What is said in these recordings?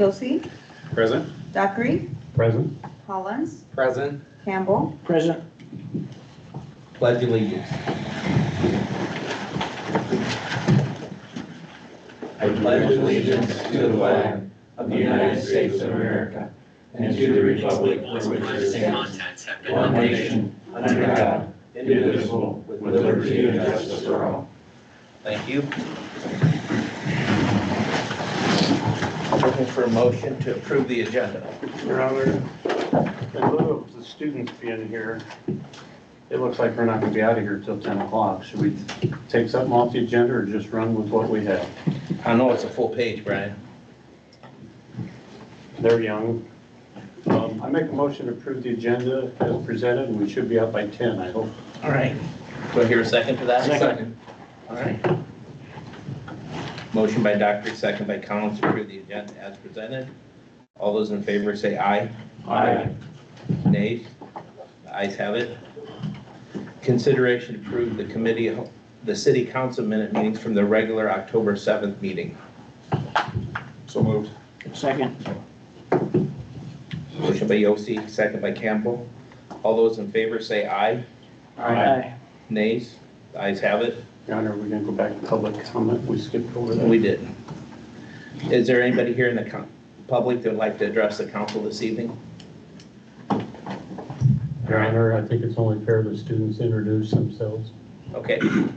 Yossi, Present. Dockery, Present. Collins, Present. Campbell, Present. Pledge allegiance. I pledge allegiance to the flag of the United States of America and to the republic for which it stands, one nation, under God, indivisible, with liberty and justice for all. Thank you. Looking for a motion to approve the agenda. Your Honor, in lieu of the students being here, it looks like we're not going to be out of here till 10 o'clock. Should we take something off the agenda or just run with what we have? I know it's a full page, Brian. They're young. I make a motion to approve the agenda as presented, and we should be out by 10, I hope. All right. Do I hear a second to that? Second. All right. Motion by Dockery, second by Collins to approve the agenda as presented. All those in favor say aye. Aye. Nays? The ayes have it. Consideration to approve the city council minute meetings from the regular October 7th meeting. So moved. Second. Motion by Yossi, second by Campbell. All those in favor say aye. Aye. Nays? The ayes have it. Your Honor, we're going to go back to public comment. We skipped over that. We didn't. Is there anybody here in the public that would like to address the council this evening? Your Honor, I think it's only fair the students introduce themselves. Okay. You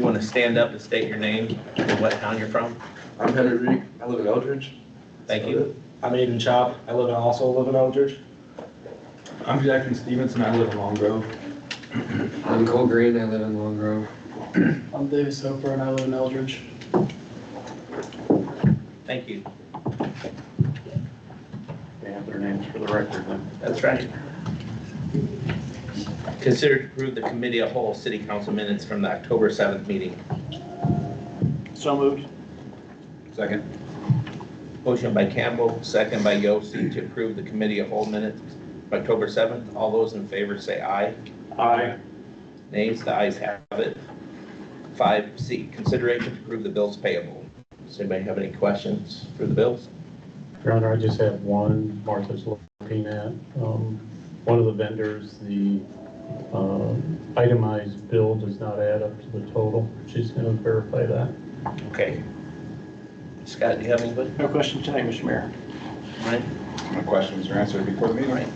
want to stand up and state your name and what town you're from? I'm Henry Reek. I live in Eldridge. Thank you. I'm Aiden Chop. I also live in Eldridge. I'm Jackson Stevenson. I live in Long Grove. I'm Cole Green. I live in Long Grove. I'm Davis Hooper and I live in Eldridge. Thank you. They have their names for the record then. That's right. Consider to approve the committee of whole city council minutes from the October 7th meeting. So moved. Second. Motion by Campbell, second by Yossi to approve the committee of whole minutes of October 7th. All those in favor say aye. Aye. Nays, the ayes have it. 5C, consideration to approve the bills payable. Does anybody have any questions for the bills? Your Honor, I just have one Martha's looking at. One of the vendors, the itemized bill does not add up to the total. She's going to verify that. Okay. Scott, do you have anybody? No question tonight, Mr. Mayor. Right. My questions are answered before the meeting. Right.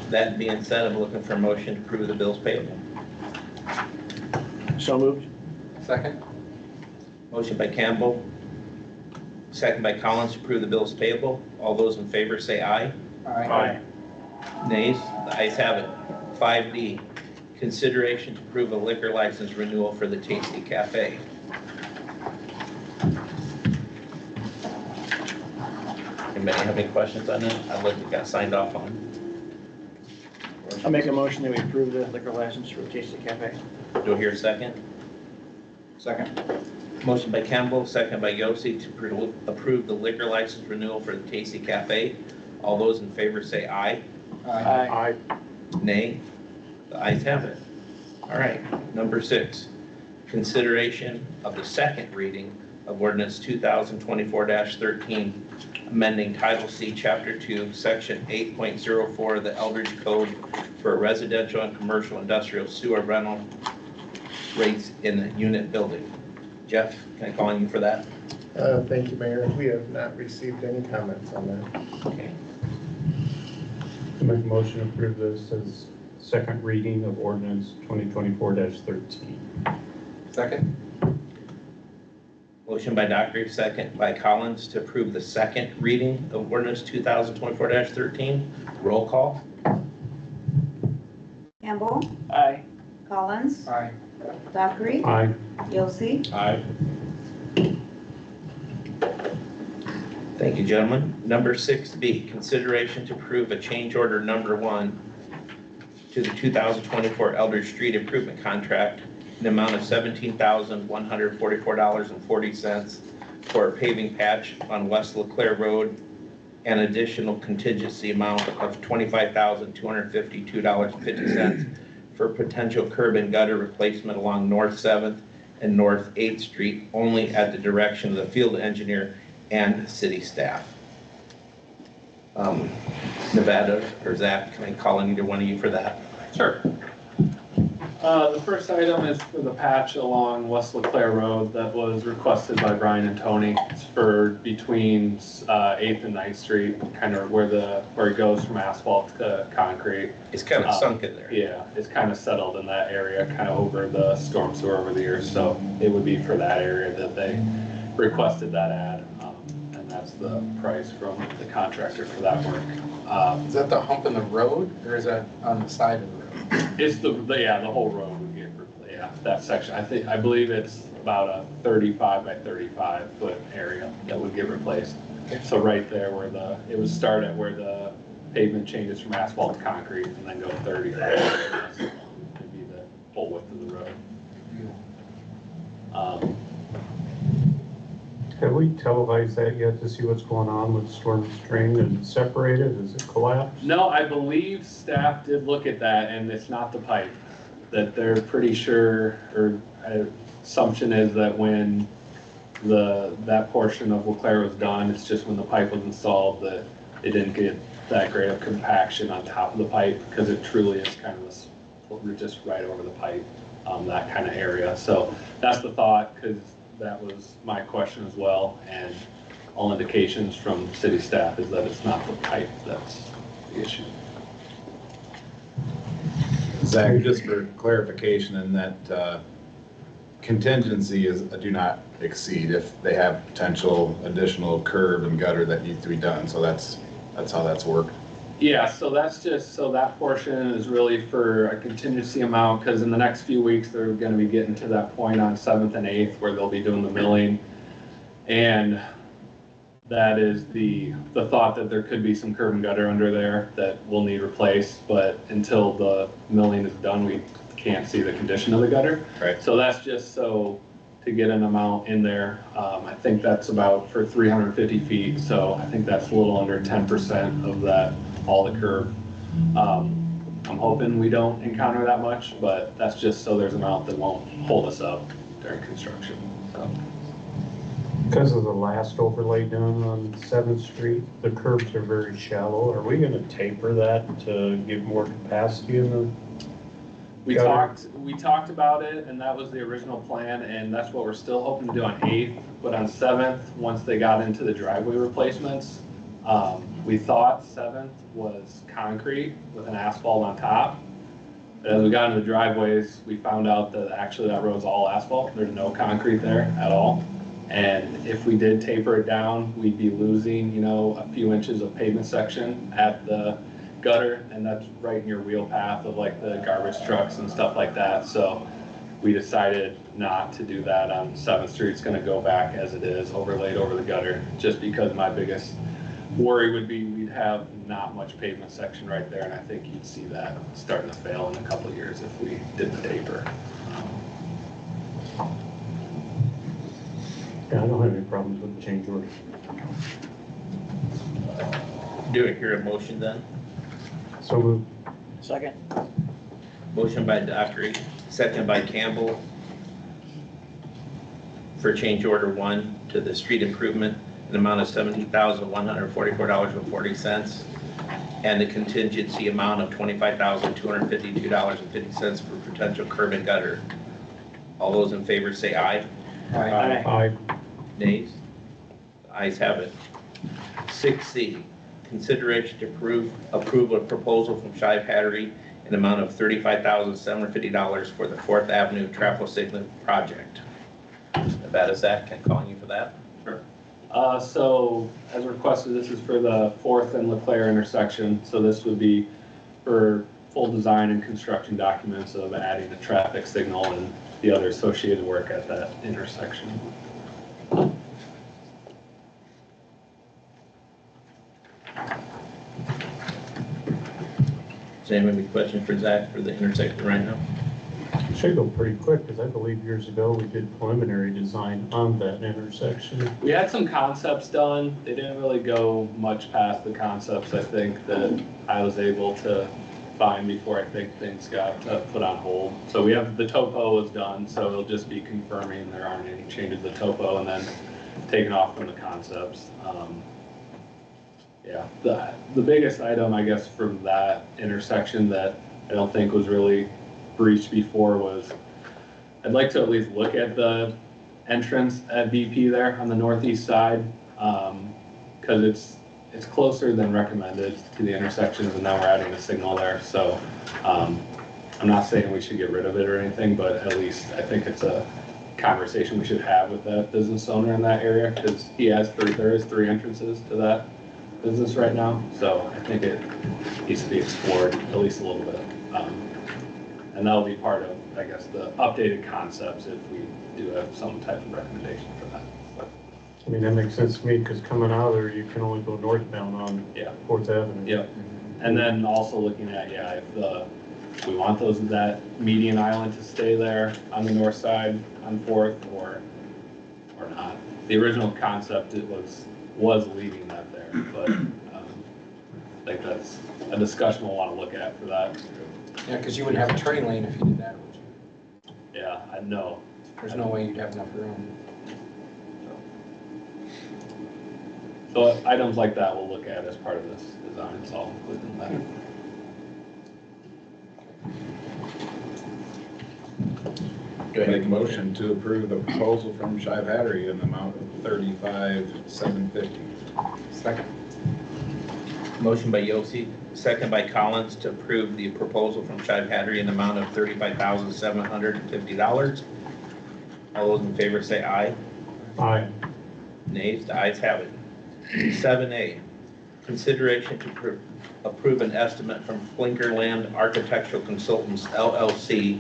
That being said, I'm looking for a motion to approve the bills payable. So moved. Second. Motion by Campbell, second by Collins to approve the bills payable. All those in favor say aye. Aye. Nays, the ayes have it. 5D, consideration to approve a liquor license renewal for the Tasty Cafe. Anybody have any questions on that? I looked, it got signed off on. I'll make a motion that we approve the liquor license for Tasty Cafe. Do I hear a second? Second. Motion by Campbell, second by Yossi to approve the liquor license renewal for the Tasty Cafe. All those in favor say aye. Aye. Nay. The ayes have it. All right, number 6, consideration of the second reading of ordinance 2024-13, amending Title C, Chapter 2, Section 8.04 of the Eldridge Code for residential and commercial industrial sewer rental rates in the unit building. Jeff, can I call on you for that? Thank you, Mayor. We have not received any comments on that. Okay. I make a motion to approve this as second reading of ordinance 2024-13. Second. Motion by Dockery, second by Collins to approve the second reading of ordinance 2024-13. Roll call. Campbell, Aye. Collins, Aye. Dockery, Aye. Yossi, Aye. Thank you, gentlemen. Number 6B, consideration to approve a change order number 1 to the 2024 Eldridge Street Improvement Contract in the amount of $17,144.40 for a paving patch on West LeClaire Road, and additional contingency amount of $25,252.50 for potential curb and gutter replacement along North 7th and North 8th Street, only at the direction of the field engineer and city staff. Nevada or Zach, can I call on either one of you for that? Sure. The first item is for the patch along West LeClaire Road that was requested by Brian and Tony. It's for between 8th and 9th Street, kind of where it goes from asphalt to concrete. It's kind of sunk in there. Yeah, it's kind of settled in that area, kind of over the storm sewer over the years. So it would be for that area that they requested that ad. And that's the price from the contractor for that work. Is that the hump in the road, or is that on the side of the road? It's the whole road would get, that section. I believe it's about a 35 by 35 foot area that would get replaced. So right there where it would start at where the pavement changes from asphalt to concrete and then go 35 would be the full width of the road. Have we televised that yet to see what's going on with storm drain and separated? Is it collapsed? No, I believe staff did look at that and it's not the pipe. That they're pretty sure, or assumption is that when that portion of LeClaire was done, it's just when the pipe was installed that it didn't get that great of compaction on top of the pipe because it truly is kind of just right over the pipe, that kind of area. So that's the thought, because that was my question as well, and all indications from city staff is that it's not the pipe that's the issue. Zach, just for clarification, in that contingency is a do not exceed if they have potential additional curb and gutter that needs to be done. So that's how that's worked. Yeah, so that's just, so that portion is really for a contingency amount, because in the next few weeks, they're gonna be getting to that point on 7th and 8th where they'll be doing the milling. And that is the thought that there could be some curb and gutter under there that will need replaced, but until the milling is done, we can't see the condition of the gutter. Right. So that's just so to get an amount in there. I think that's about for 350 feet, so I think that's a little under 10% of that, all the curb. I'm hoping we don't encounter that much, but that's just so there's an amount that won't hold us up during construction, so. Because of the last overlay done on 7th Street, the curbs are very shallow. Are we gonna taper that to give more capacity in the? We talked about it, and that was the original plan, and that's what we're still hoping to do on 8th, but on 7th, once they got into the driveway replacements, we thought 7th was concrete with an asphalt on top. But as we got into the driveways, we found out that actually that road's all asphalt. There's no concrete there at all. And if we did taper it down, we'd be losing, a few inches of pavement section at the gutter, and that's right in your wheel path of like the garbage trucks and stuff like that. So we decided not to do that on 7th Street. It's gonna go back as it is, overlaid over the gutter, just because my biggest worry would be we'd have not much pavement section right there, and I think you'd see that starting to fail in a couple of years if we did the taper. Yeah, I don't have any problems with the change order. Do I hear a motion then? So moved. Second. Motion by Dockery, second by Campbell for change order 1 to the street improvement, an amount of $70,144.40, and the contingency amount of $25,252.50 for potential curb and gutter. All those in favor say aye. Aye. Aye. Nays? The ayes have it. 6C, consideration to approve a proposal from Shive Hattery an amount of $35,750 for the 4th Avenue traffic signal project. Nevada, Zach, can I call on you for that? Sure. So as requested, this is for the 4th and LeClaire intersection. So this would be for full design and construction documents of adding a traffic signal and the other associated work at that intersection. Does anyone have any questions for Zach for the intersection right now? Should go pretty quick, because I believe years ago we did preliminary design on that intersection. We had some concepts done. They didn't really go much past the concepts, I think, that I was able to find before I think things got put on hold. So we have, the topo is done, so it'll just be confirming there aren't any changes to topo, and then taken off from the concepts. Yeah, the biggest item, I guess, from that intersection that I don't think was really breached before was, I'd like to at least look at the entrance at BP there on the northeast side, because it's closer than recommended to the intersections, and now we're adding a signal there, so I'm not saying we should get rid of it or anything, but at least I think it's a conversation we should have with that business owner in that area, because there is 3 entrances to that business right now, so I think it needs to be explored at least a little bit. And that'll be part of, I guess, the updated concepts if we do have some type of recommendation for that. I mean, that makes sense to me, because coming out of there, you can only go northbound on Yeah. 4th Avenue. Yep. And then also looking at, if we want that median island to stay there on the north side on 4th or not. The original concept, it was leaving that there, but I think that's a discussion we'll want to look at for that. Yeah, because you wouldn't have a turning lane if you did that, would you? Yeah, I know. There's no way you'd have enough room. So items like that we'll look at as part of this design, so I'll include in that. Make a motion to approve the proposal from Shive Hattery in the amount of $35,750. Second. Motion by Yossi, second by Collins to approve the proposal from Shive Hattery in the amount of $35,750. All those in favor say aye. Aye. Nays, the ayes have it. 7A, consideration to approve an estimate from Flinkerland Architectural Consultants LLC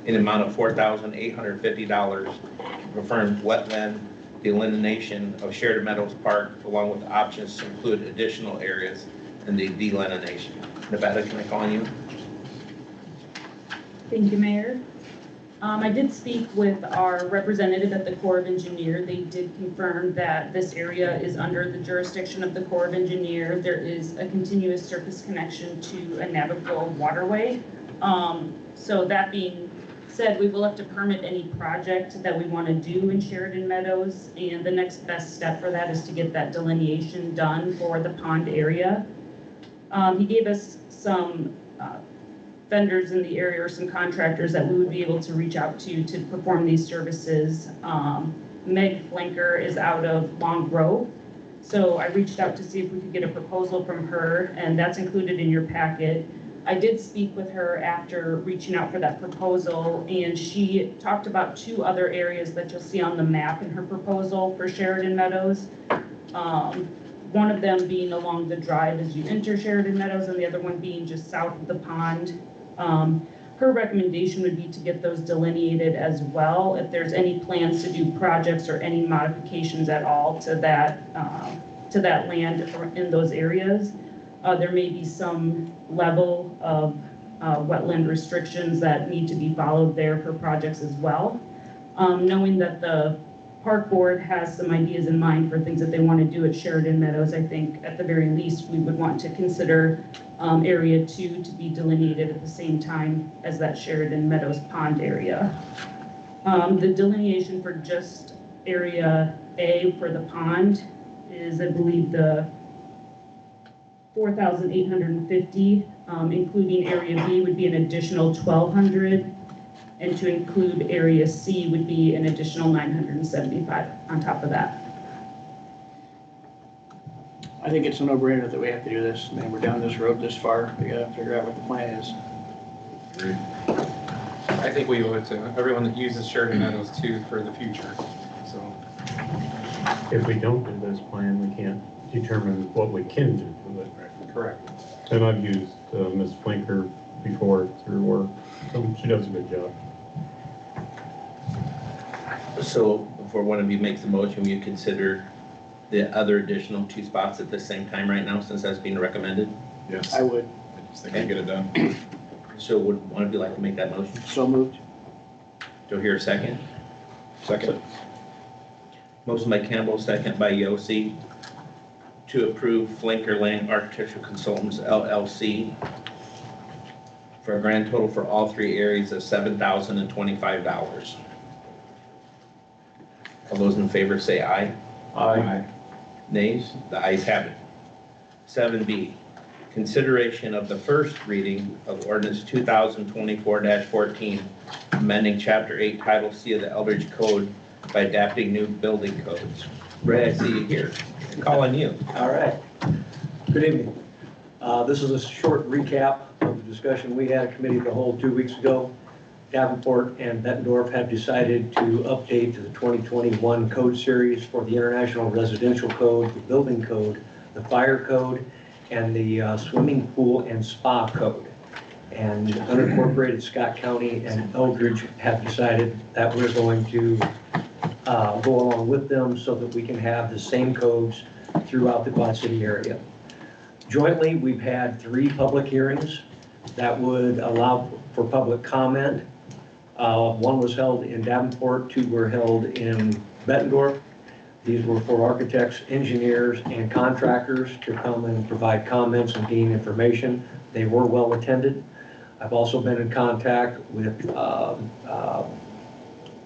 in the amount of $4,850 to perform wetland delineation of Sheridan Meadows Park, along with options to include additional areas in the delineation. Nevada, can I call on you? Thank you, Mayor. I did speak with our representative at the Corps of Engineer. They did confirm that this area is under the jurisdiction of the Corps of Engineer. There is a continuous surface connection to a navigable waterway. So that being said, we will have to permit any project that we want to do in Sheridan Meadows, and the next best step for that is to get that delineation done for the pond area. He gave us some vendors in the area or some contractors that we would be able to reach out to perform these services. Meg Flinker is out of Long Grove, so I reached out to see if we could get a proposal from her, and that's included in your packet. I did speak with her after reaching out for that proposal, and she talked about 2 other areas that you'll see on the map in her proposal for Sheridan Meadows. One of them being along the drive as you enter Sheridan Meadows, and the other one being just south of the pond. Her recommendation would be to get those delineated as well. If there's any plans to do projects or any modifications at all to that land in those areas, there may be some level of wetland restrictions that need to be followed there for projects as well. Knowing that the Park Board has some ideas in mind for things that they want to do at Sheridan Meadows, I think at the very least we would want to consider Area 2 to be delineated at the same time as that Sheridan Meadows pond area. The delineation for just Area A for the pond is, I believe, the 4,850, including Area B would be an additional 1,200, and to include Area C would be an additional 975 on top of that. I think it's a no-brainer that we have to do this. I mean, we're down this road this far. We gotta figure out what the plan is. I think we owe it to everyone that uses Sheridan Meadows too for the future, so. If we don't do this plan, we can't determine what we can do with it. Correct. And I've used Ms. Flinker before through work, so she does a good job. So before one of you makes the motion, will you consider the other additional 2 spots at the same time right now, since that's being recommended? Yes. I would. I just think I get it done. So would one of you like to make that motion? So moved. Do I hear a second? Second. Motion by Campbell, second by Yossi, to approve Flinkerland Architectural Consultants LLC for a grand total for all 3 areas of $7,025. All those in favor say aye. Aye. Nays? The ayes have it. 7B, consideration of the first reading of ordinance 2024-14, amending Chapter 8, Title C of the Eldridge Code by adapting new building codes. Ray, I see you here. Call on you. All right. Good evening. This is a short recap of the discussion we had at Committee of the Whole 2 weeks ago. Davenport and Bettendorf have decided to update to the 2021 code series for the International Residential Code, the Building Code, the Fire Code, and the Swimming Pool and Spa Code. And unincorporated Scott County and Eldridge have decided that we're going to go along with them so that we can have the same codes throughout the Quad City area. Jointly, we've had 3 public hearings that would allow for public comment. One was held in Davenport, 2 were held in Bettendorf. These were for architects, engineers, and contractors to come and provide comments and gain information. They were well attended. I've also been in contact with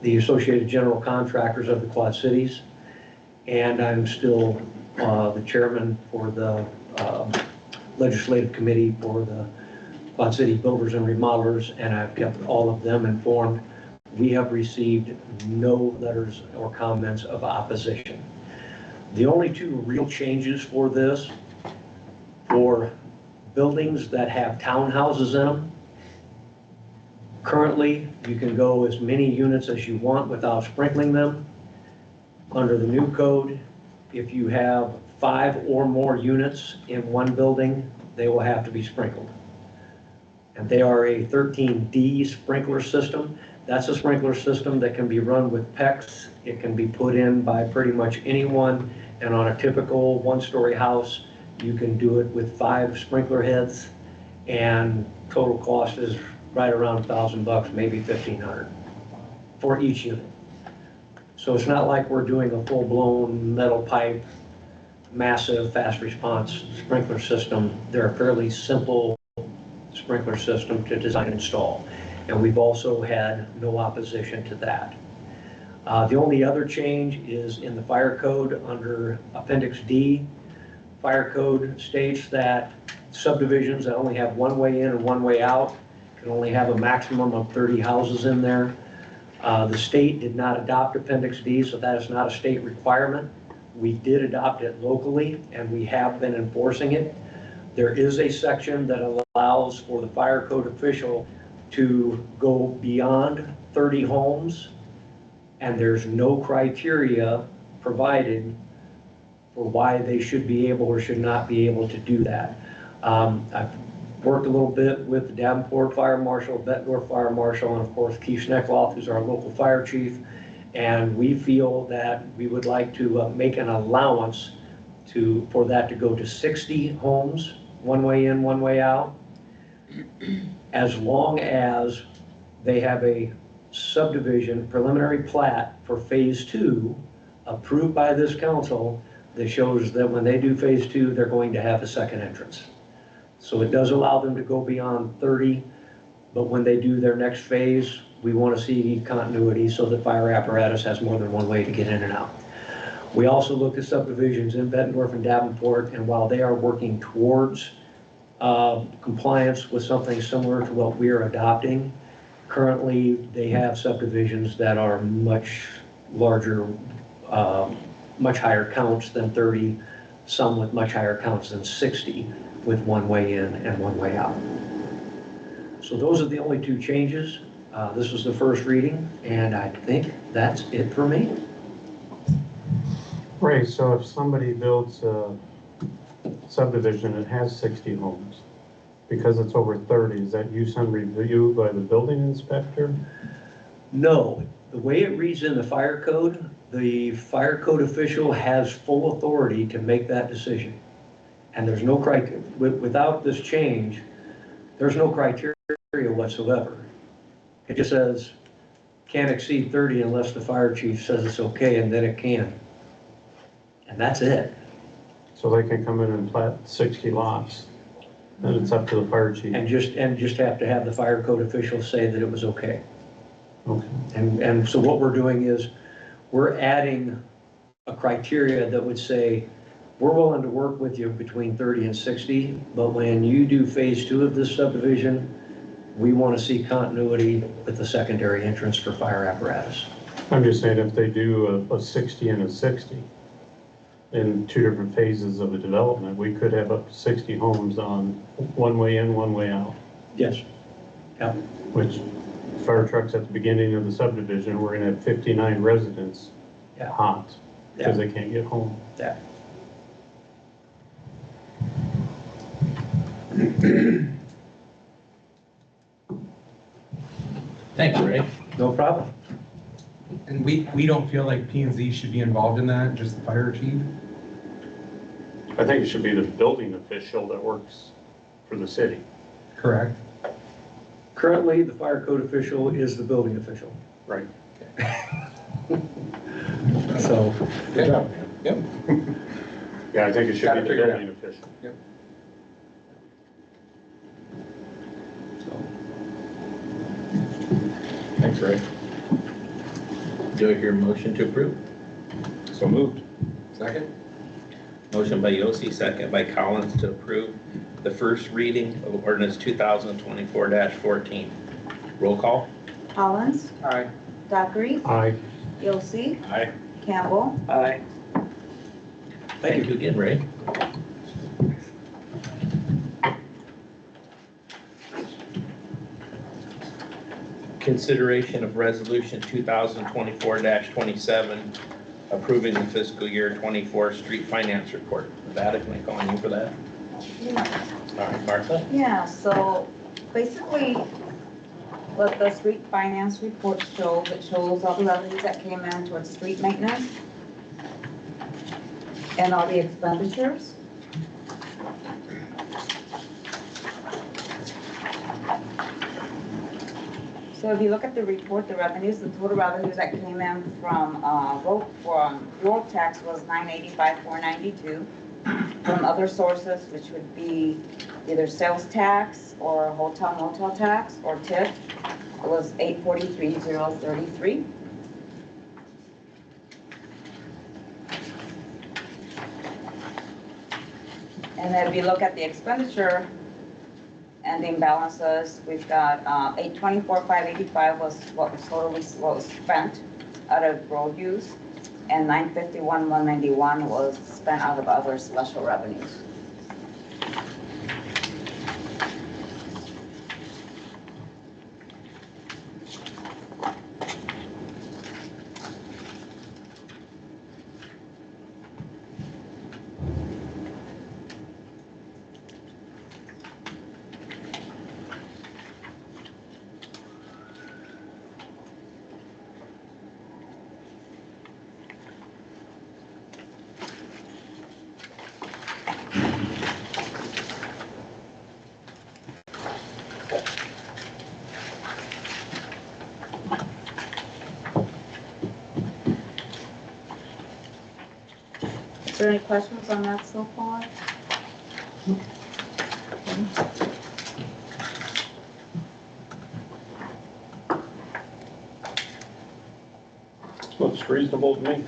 the Associated General Contractors of the Quad Cities, and I'm still the chairman for the legislative committee for the Quad City Builders and Remodelers, and I've kept all of them informed. We have received no letters or comments of opposition. The only 2 real changes for this, for buildings that have townhouses in them, currently you can go as many units as you want without sprinkling them. Under the new code, if you have 5 or more units in one building, they will have to be sprinkled. And they are a 13D sprinkler system. That's a sprinkler system that can be run with PEX. It can be put in by pretty much anyone. And on a typical 1-story house, you can do it with 5 sprinkler heads. And total cost is right around $1,000, maybe $1,500 for each unit. So it's not like we're doing a full-blown metal pipe, massive fast response sprinkler system. They're a fairly simple sprinkler system to design and install. And we've also had no opposition to that. The only other change is in the fire code under Appendix D. Fire code states that subdivisions that only have one way in and one way out can only have a maximum of 30 houses in there. The state did not adopt Appendix D, so that is not a state requirement. We did adopt it locally, and we have been enforcing it. There is a section that allows for the fire code official to go beyond 30 homes, and there's no criteria provided for why they should be able or should not be able to do that. I've worked a little bit with the Davenport Fire Marshal, Bettendorf Fire Marshal, and of course Keith Schneckloff, who's our local fire chief, and we feel that we would like to make an allowance for that to go to 60 homes, one way in, one way out, as long as they have a subdivision preliminary plat for phase 2 approved by this council that shows that when they do phase 2, they're going to have a second entrance. So it does allow them to go beyond 30, but when they do their next phase, we want to see continuity so that fire apparatus has more than one way to get in and out. We also looked at subdivisions in Bettendorf and Davenport, and while they are working towards compliance with something similar to what we're adopting, currently they have subdivisions that are much larger, much higher counts than 30, some with much higher counts than 60, with one way in and one way out. So those are the only 2 changes. This was the first reading, and I think that's it for me. Ray, so if somebody builds a subdivision that has 60 homes, because it's over 30, is that use on review by the building inspector? No, the way it reads in the fire code official has full authority to make that decision. And there's no criteria, without this change, there's no criteria whatsoever. It just says, can't exceed 30 unless the fire chief says it's okay, and then it can. And that's it. So they can come in and plat 60 lots, and it's up to the fire chief? And just have to have the fire code official say that it was okay. Okay. And so what we're doing is, we're adding a criteria that would say, we're willing to work with you between 30 and 60, but when you do phase 2 of this subdivision, we want to see continuity with the secondary entrance for fire apparatus. I'm just saying if they do a 60 and a 60 in 2 different phases of the development, we could have up to 60 homes on one way in, one way out. Yes. Yeah. Which fire trucks at the beginning of the subdivision, we're gonna have 59 residents Yeah. hot because Yeah. they can't get home. Yeah. Thanks, Ray. No problem. And we don't feel like P and Z should be involved in that, just the fire chief? I think it should be the building official that works for the city. Correct. Currently, the fire code official is the building official. Right. So, Good job. Yep. Yeah, I think it should Gotta be the figure it building official. Thanks, Ray. Do I hear a motion to approve? So moved. Second? Motion by Yossi, second by Collins to approve the first reading of ordinance 2024-14. Roll call? Collins, Aye. Dockery, Aye. Yossi, Aye. Campbell, Aye. Thank you again, Ray. Consideration of resolution 2024-27, approving the fiscal year 24 street finance report. Vadik, am I calling you for that? yeah. All right, Martha? Yeah, so basically, what the street finance report shows, it shows all the revenues that came in towards street maintenance and all the expenditures. So if you look at the report, the revenues, the total revenues that came in from road tax was $985,492. From other sources, which would be either sales tax or hotel motel tax or tip, it was $843,033. And then if you look at the expenditure ending balances, we've got $824,585 was what was totally what was spent out of road use, and $951,191 was spent out of other special revenues. Is there any questions on that so far? Looks reasonable to me.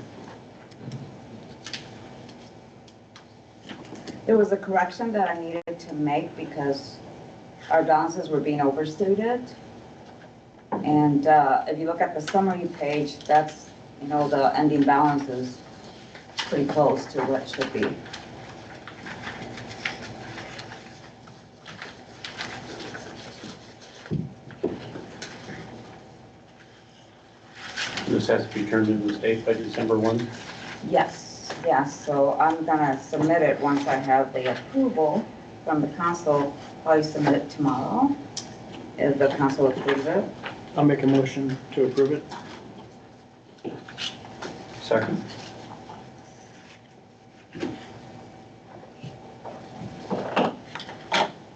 There was a correction that I needed to make because our balances were being overstated. And if you look at the summary page, that's, you know, the ending balance is pretty close to what it should be. This has to be turned into the state by December 1. Yes, yes, so I'm gonna submit it once I have the approval from the council, probably submit it tomorrow, if the council approves it. I'll make a motion to approve it. Second.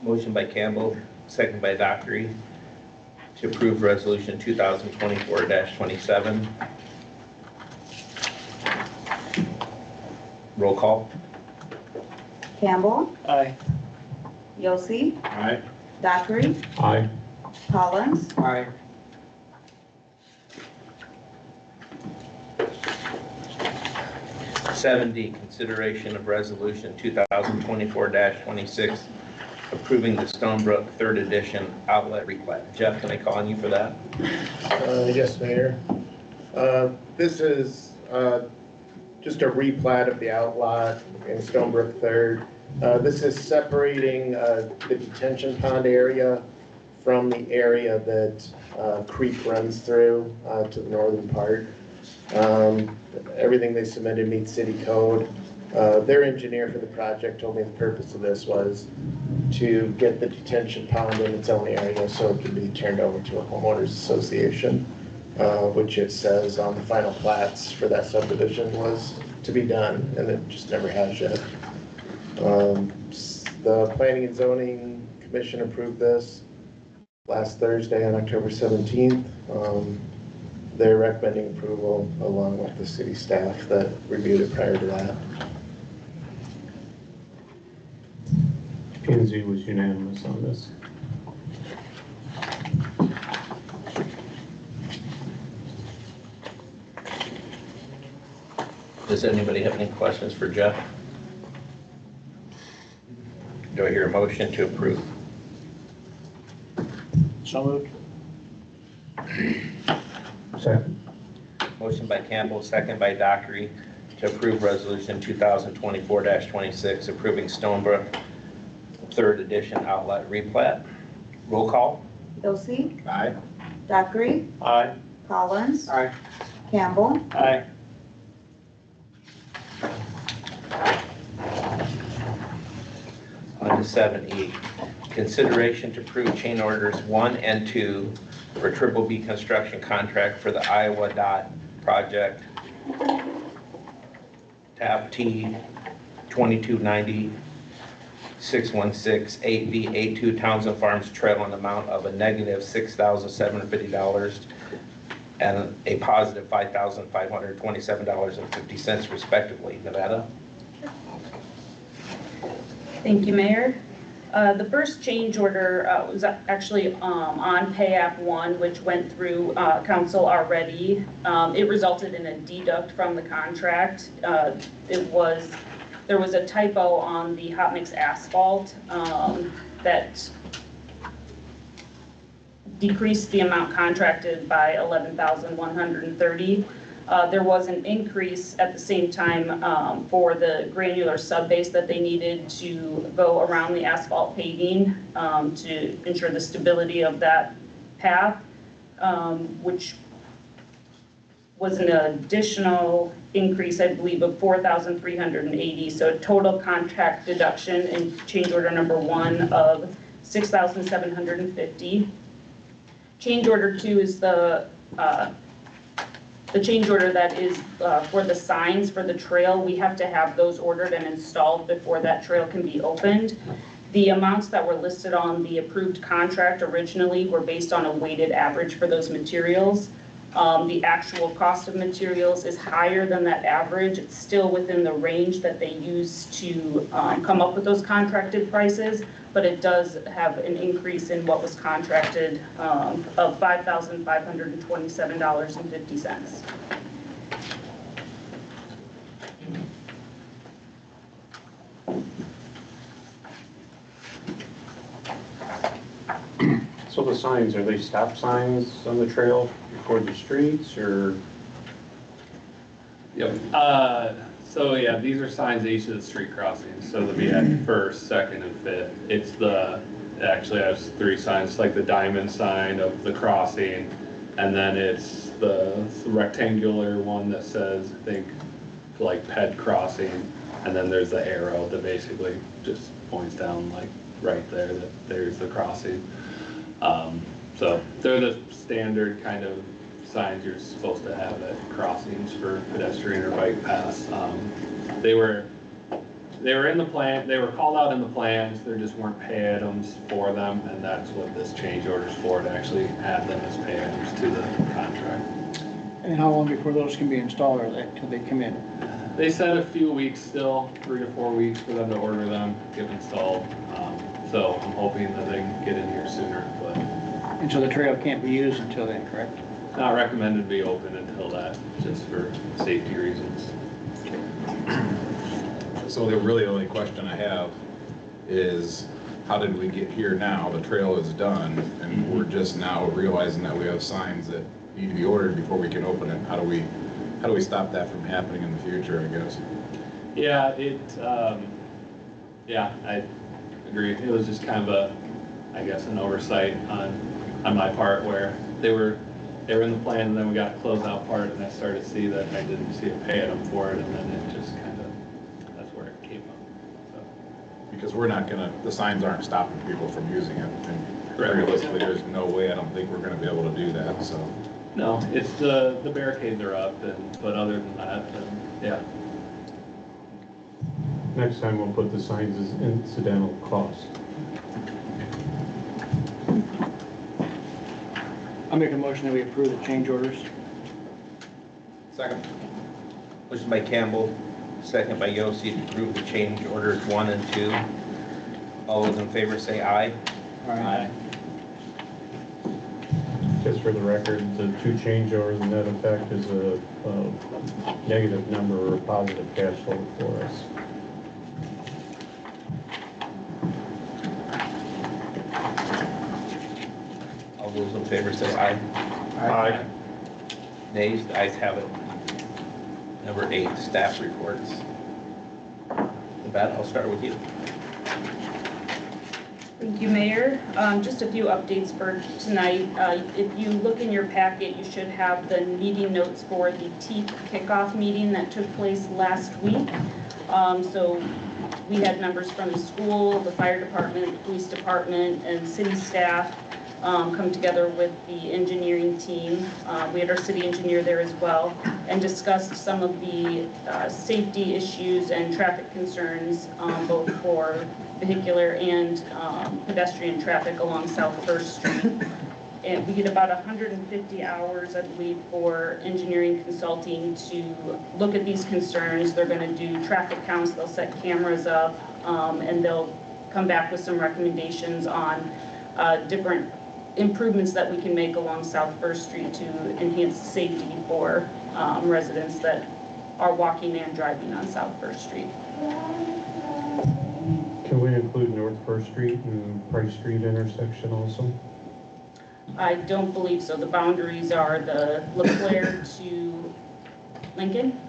Motion by Campbell, second by Dockery, to approve resolution 2024-27. Roll call? Campbell, Aye. Yossi, Aye. Dockery, Aye. Collins, Aye. 7D, consideration of resolution 2024-26, approving the Stonebrook 3rd Edition outlet replat. Jeff, can I call on you for that? Yes, Mayor. This is just a replat of the outlot in Stonebrook Third. This is separating the detention pond area from the area that creek runs through to the northern part. Everything they submitted meets city code. Their engineer for the project told me the purpose of this was to get the detention pond in its own area so it can be turned over to a homeowners association, which it says on the final plats for that subdivision was to be done, and it just never has yet. The Planning and Zoning Commission approved this last Thursday on October 17th. They're recommending approval along with the city staff that reviewed it prior to that. P&Z was unanimous on this. Does anybody have any questions for Jeff? Do I hear a motion to approve? So moved. Second. Motion by Campbell, second by Dockery, to approve resolution 2024-26, approving Stonebrook 3rd Edition outlet replat. Roll call. Bilsey, Aye. Dockery, Aye. Collins, Aye. Campbell, Aye. On to 7E, consideration to approve change orders 1 and 2 for Triple B construction contract for the Iowa DOT project, tab T 2290 616 8B 82 Townsend Farms Trail, an amount of a negative $6,750 and a positive $5,527.50 respectively. Nevada? Thank you, Mayor. The first change order was actually on Pay App 1, which went through council already. It resulted in a deduct from the contract. There was a typo on the hot mix asphalt that decreased the amount contracted by $11,130. There was an increase at the same time for the granular subbase that they needed to go around the asphalt paving to ensure the stability of that path, which was an additional increase, I believe, of $4,380. So total contract deduction in change order number 1 of $6,750. Change order 2 is the change order that is for the signs for the trail. We have to have those ordered and installed before that trail can be opened. The amounts that were listed on the approved contract originally were based on a weighted average for those materials. The actual cost of materials is higher than that average. It's still within the range that they use to come up with those contracted prices, but it does have an increase in what was contracted of $5,527.50. So the signs, are they stop signs on the trail toward the streets, or? Yep. So yeah, these are signs at each of the street crossings. So they'll be at 1st, 2nd, and 5th. It actually has 3 signs. It's like the diamond sign of the crossing, and then it's the rectangular one that says, I think, like Ped Crossing, and then there's the arrow that basically just points down like right there that there's the crossing. So they're the standard kind of signs you're supposed to have at crossings for pedestrian or bike paths. They were in the plan, they were called out in the plans, there just weren't pay items for them, and that's what this change order's for, to actually add them as pay items to the contract. And how long before those can be installed, or till they come in? They said a few weeks still, 3 to 4 weeks for them to order them, get installed. So I'm hoping that they can get in here sooner, but And so the trail can't be used until then, correct? not recommended to be open until that, just for safety reasons. So the really only question I have is, how did we get here now? The trail is done, and we're just now realizing that we have signs that need to be ordered before we can open it. How do we stop that from happening in the future, I guess? Yeah, yeah, I agree. It was just kind of a, I guess, an oversight on my part where they were in the plan, and then we got a closeout part, and I started to see that I didn't see a pay item for it, and then it just kind of, that's where it came from, so. Because we're not gonna, the signs aren't stopping people from using it, and realistically, there's no way, I don't think we're gonna be able to do that, so. No, it's the barricades are up, but other than that, yeah. Next time we'll put the signs as incidental cost. I'll make a motion that we approve the change orders. Second. Motion by Campbell, second by Yossi to approve the change orders 1 and 2. All those in favor say aye. Aye. Just for the record, the 2 change orders and net effect is a negative number or a positive cash flow for us. All those in favor say aye. Aye. Nays, the ayes have it. Number 8, staff reports. Nevada, I'll start with you. Thank you, Mayor. Just a few updates for tonight. If you look in your packet, you should have the meeting notes for the TEEP kickoff meeting that took place last week. So we had members from the school, the fire department, the police department, and city staff come together with the engineering team. We had our city engineer there as well, and discussed some of the safety issues and traffic concerns, both for vehicular and pedestrian traffic along South First Street. And we get about 150 hours, I believe, for engineering consulting to look at these concerns. They're going to do traffic counts, they'll set cameras up, and they'll come back with some recommendations on different improvements that we can make along South First Street to enhance safety for residents that are walking and driving on South First Street. Can we include North First Street and Price Street intersection also? I don't believe so. The boundaries are the LeClaire to Lincoln,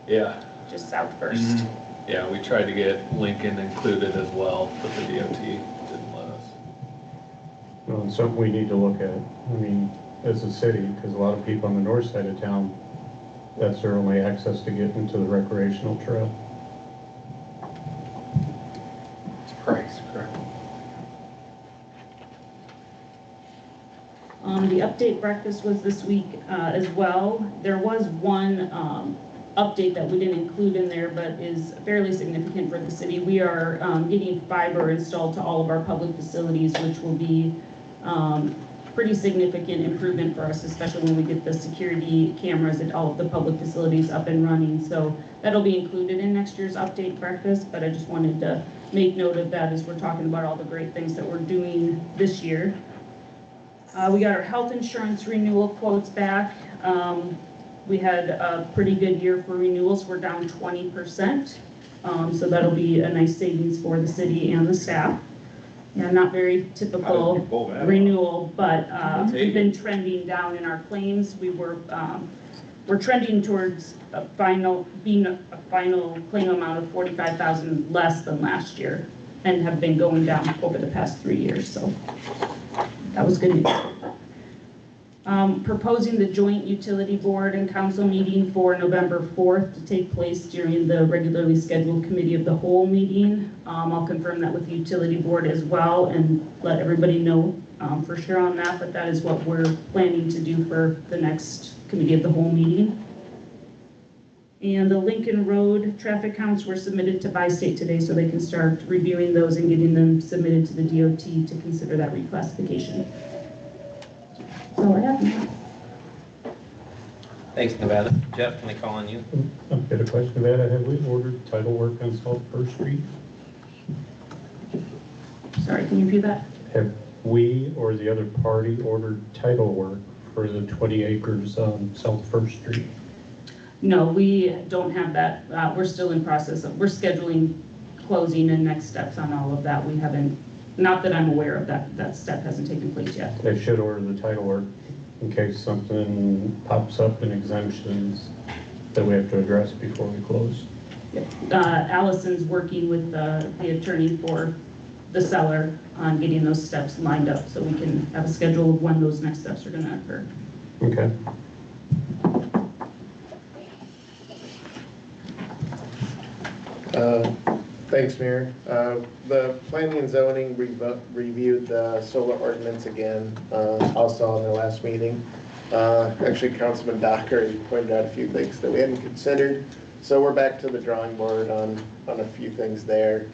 Yeah. just South First. Yeah, we tried to get Lincoln included as well, but the DOT didn't let us. Well, it's something we need to look at. I mean, as a city, because a lot of people on the north side of town, that's their only access to get into the recreational trail. It's Price, correct? The update breakfast was this week as well. There was one update that we didn't include in there, but is fairly significant for the city. We are getting fiber installed to all of our public facilities, which will be pretty significant improvement for us, especially when we get the security cameras at all of the public facilities up and running. So that'll be included in next year's update breakfast, but I just wanted to make note of that as we're talking about all the great things that we're doing this year. We got our health insurance renewal quotes back. We had a pretty good year for renewals. We're down 20%. So that'll be a nice savings for the city and the staff. Yeah, not very typical renewal, but we've been trending down in our claims. We're trending towards a final claim amount of $45,000 less than last year, and have been going down over the past 3 years. So that was good news. Proposing the joint utility board and council meeting for November 4th to take place during the regularly scheduled committee of the whole meeting. I'll confirm that with the utility board as well and let everybody know for sure on that, but that is what we're planning to do for the next committee of the whole meeting. And the Lincoln Road traffic counts were submitted to Bi-State today, so they can start reviewing those and getting them submitted to the DOT to consider that reclassification. That's all I have. Thanks, Nevada. Jeff, can I call on you? I've got a question about that. Have we ordered title work on South First Street? Sorry, can you repeat that? Have we or the other party ordered title work for the 20 acres on South First Street? No, we don't have that. We're still in process of, we're scheduling closing and next steps on all of that. We haven't, not that I'm aware of, that step hasn't taken place yet. They should order the title work in case something pops up in exemptions that we have to address before we close. Allison's working with the attorney for the seller on getting those steps lined up so we can have a schedule of when those next steps are gonna occur. Okay. Thanks, Mayor. The planning and zoning reviewed the solar ordinance again, also in the last meeting. Actually, Councilman Docker pointed out a few things that we hadn't considered. So we're back to the drawing board on a few things there.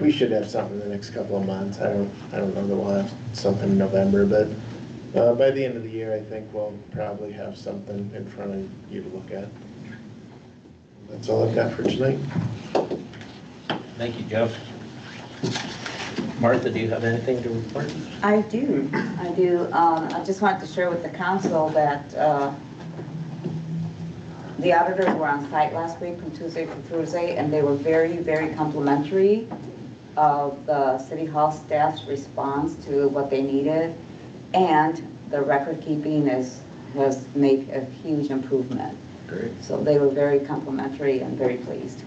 We should have something in the next couple of months. I don't know that we'll have something in November, but by the end of the year, I think we'll probably have something in front of you to look at. That's all I've got for tonight. Thank you, Jeff. Martha, do you have anything to report? I do. I just wanted to share with the council that the auditors were on site last week from Tuesday to Thursday, and they were very, very complimentary of the City Hall staff's response to what they needed. And the record keeping has made a huge improvement. Great. So they were very complimentary and very pleased.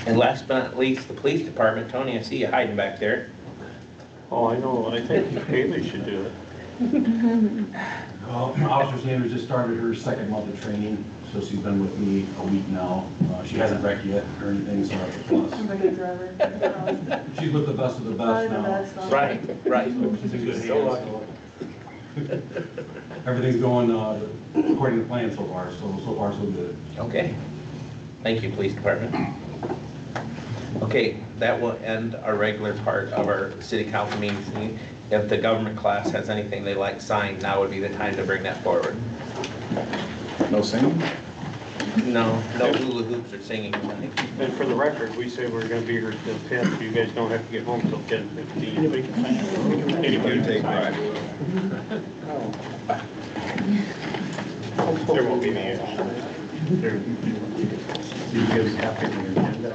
And last but not least, the police department. Tony, I see you hiding back there. Oh, I know. I think Haley should do it. Officer Sanders just started her second month of training, so she's been with me a week now. She hasn't wrecked yet or anything, so that's a plus. I'm a good driver. She's with the best of the best now. Right. So she's in good hands. So everything's going according to plan so far, so far so good. Okay. Thank you, police department. Okay, that will end our regular part of our city council meeting. If the government class has anything they'd like signed, now would be the time to bring that forward. No singing? No hula hoops or singing tonight. And for the record, we say we're gonna be here till 10. You guys don't have to get home till 10:15. Anybody can sign it. Anybody take can sign. There won't be any action. There. You guys have to do your agenda.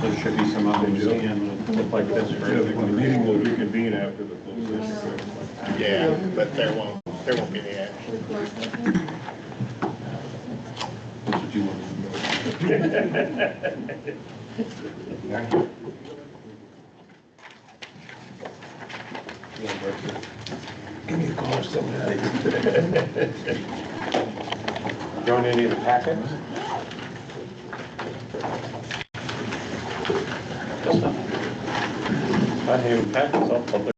There should be some others in look like this for The meeting will reconvene after the closed session. Yeah, but there won't be any action. That's what you want to know. Give me a call or something. You want any of the packets? I have packets, I'll